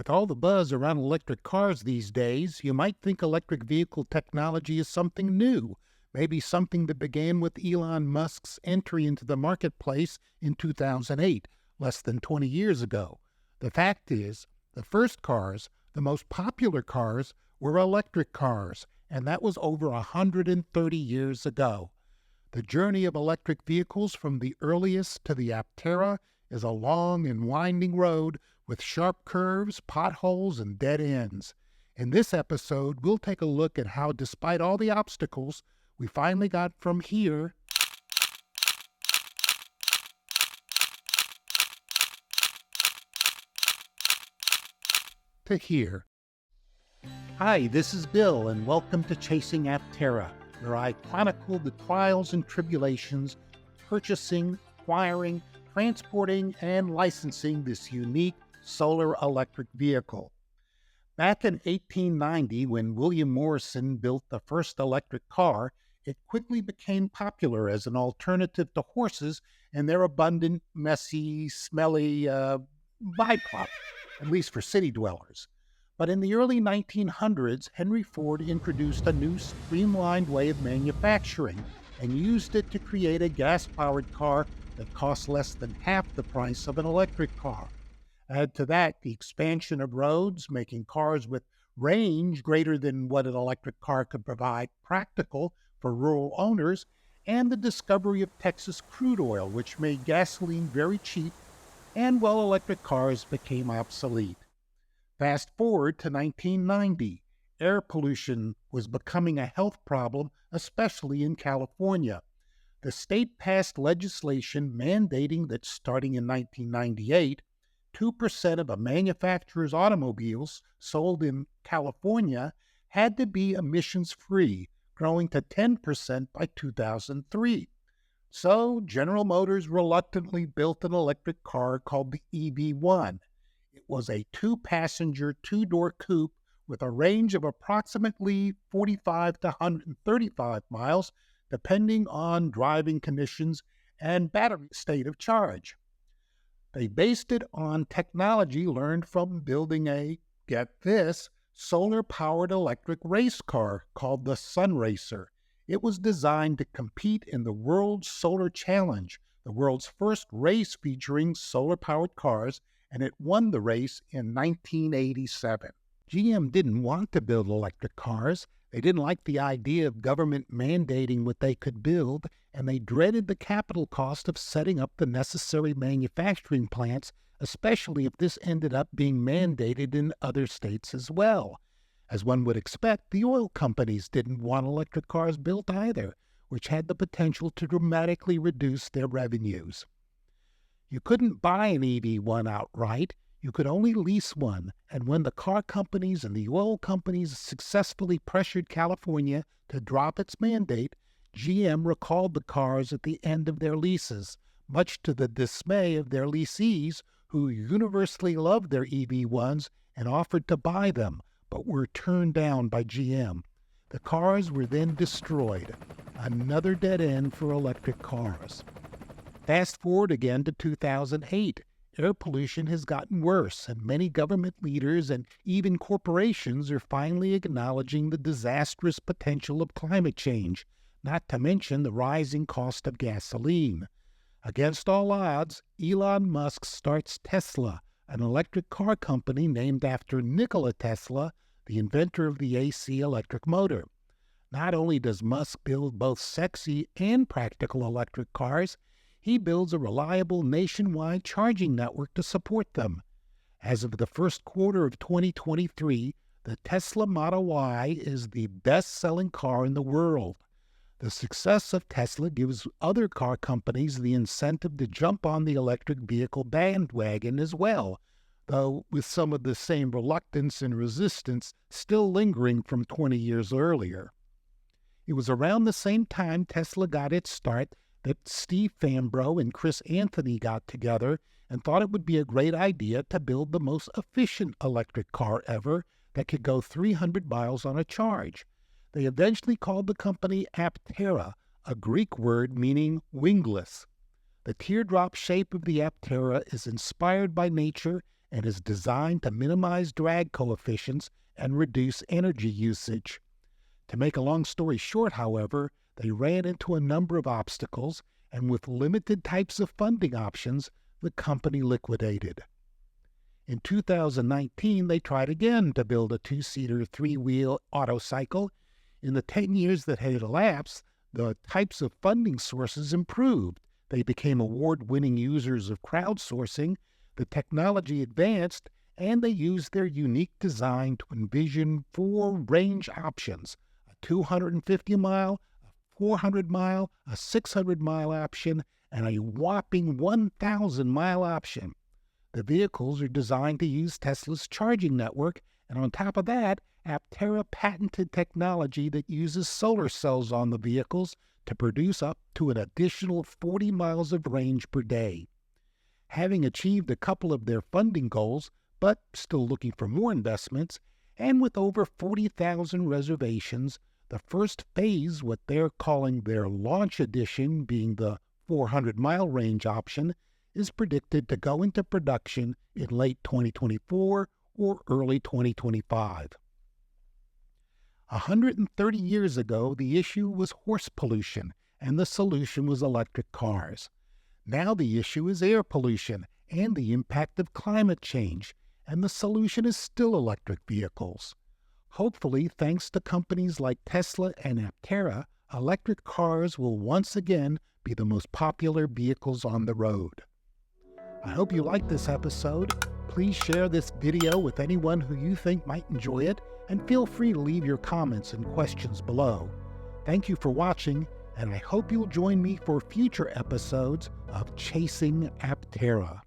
With all the buzz around electric cars these days, you might think electric vehicle technology is something new, maybe something that began with Elon Musk's entry into the marketplace in 2008, less than 20 years ago. The fact is, the first cars, the most popular cars, were electric cars, and that was over 130 years ago. The journey of electric vehicles from the earliest to the Aptera is a long and winding road with sharp curves, potholes, and dead ends. In this episode, we'll take a look at how, despite all the obstacles, we finally got from here to here. Hi, this is Bill, and welcome to Chasing Aptera, where I chronicle the trials and tribulations of purchasing, acquiring, transporting, and licensing this unique solar electric vehicle. Back in 1890, when William Morrison built the first electric car, it quickly became popular as an alternative to horses and their abundant, messy, smelly byproduct, at least for city dwellers. But in the early 1900s, Henry Ford introduced a new streamlined way of manufacturing and used it to create a gas-powered car that cost less than half the price of an electric car. Add to that the expansion of roads, making cars with range greater than what an electric car could provide practical for rural owners, and the discovery of Texas crude oil, which made gasoline very cheap, and well, electric cars became obsolete. Fast forward to 1990. Air pollution was becoming a health problem, especially in California. The state passed legislation mandating that starting in 1998, 2% of a manufacturer's automobiles sold in California had to be emissions-free, growing to 10% by 2003. So General Motors reluctantly built an electric car called the EV1. It was a two-passenger, two-door coupe with a range of approximately 45 to 135 miles, depending on driving conditions and battery state of charge. They based it on technology learned from building a, get this, solar-powered electric race car called the Sun Racer. It was designed to compete in the World Solar Challenge, the world's first race featuring solar-powered cars, and it won the race in 1987. GM didn't want to build electric cars. They didn't like the idea of government mandating what they could build, and they dreaded the capital cost of setting up the necessary manufacturing plants, especially if this ended up being mandated in other states as well. As one would expect, the oil companies didn't want electric cars built either, which had the potential to dramatically reduce their revenues. You couldn't buy an EV1 outright. You could only lease one, and when the car companies and the oil companies successfully pressured California to drop its mandate, GM recalled the cars at the end of their leases, much to the dismay of their lessees, who universally loved their EV1s and offered to buy them, but were turned down by GM. The cars were then destroyed. Another dead end for electric cars. Fast forward again to 2008. Air pollution has gotten worse, and many government leaders and even corporations are finally acknowledging the disastrous potential of climate change, not to mention the rising cost of gasoline. Against all odds, Elon Musk starts Tesla, an electric car company named after Nikola Tesla, the inventor of the AC electric motor. Not only does Musk build both sexy and practical electric cars, he builds a reliable nationwide charging network to support them. As of the first quarter of 2023, the Tesla Model Y is the best-selling car in the world. The success of Tesla gives other car companies the incentive to jump on the electric vehicle bandwagon as well, though with some of the same reluctance and resistance still lingering from 20 years earlier. It was around the same time Tesla got its start that Steve Fambro and Chris Anthony got together and thought it would be a great idea to build the most efficient electric car ever that could go 300 miles on a charge. They eventually called the company Aptera, a Greek word meaning wingless. The teardrop shape of the Aptera is inspired by nature and is designed to minimize drag coefficients and reduce energy usage. To make a long story short, however, they ran into a number of obstacles, and with limited types of funding options, the company liquidated. In 2019, they tried again to build a two-seater, three-wheel autocycle. In the 10 years that had elapsed, the types of funding sources improved. They became award-winning users of crowdsourcing, the technology advanced, and they used their unique design to envision 4 range options: a 250-mile, a 400-mile, a 600-mile option, and a whopping 1,000-mile option. The vehicles are designed to use Tesla's charging network, and on top of that, Aptera patented technology that uses solar cells on the vehicles to produce up to an additional 40 miles of range per day. Having achieved a couple of their funding goals, but still looking for more investments, and with over 40,000 reservations, the first phase, what they're calling their launch edition, being the 400-mile range option, is predicted to go into production in late 2024 or early 2025. 130 years ago, the issue was horse pollution, and the solution was electric cars. Now the issue is air pollution and the impact of climate change, and the solution is still electric vehicles. Hopefully, thanks to companies like Tesla and Aptera, electric cars will once again be the most popular vehicles on the road. I hope you liked this episode. Please share this video with anyone who you think might enjoy it, and feel free to leave your comments and questions below. Thank you for watching, and I hope you'll join me for future episodes of Chasing Aptera.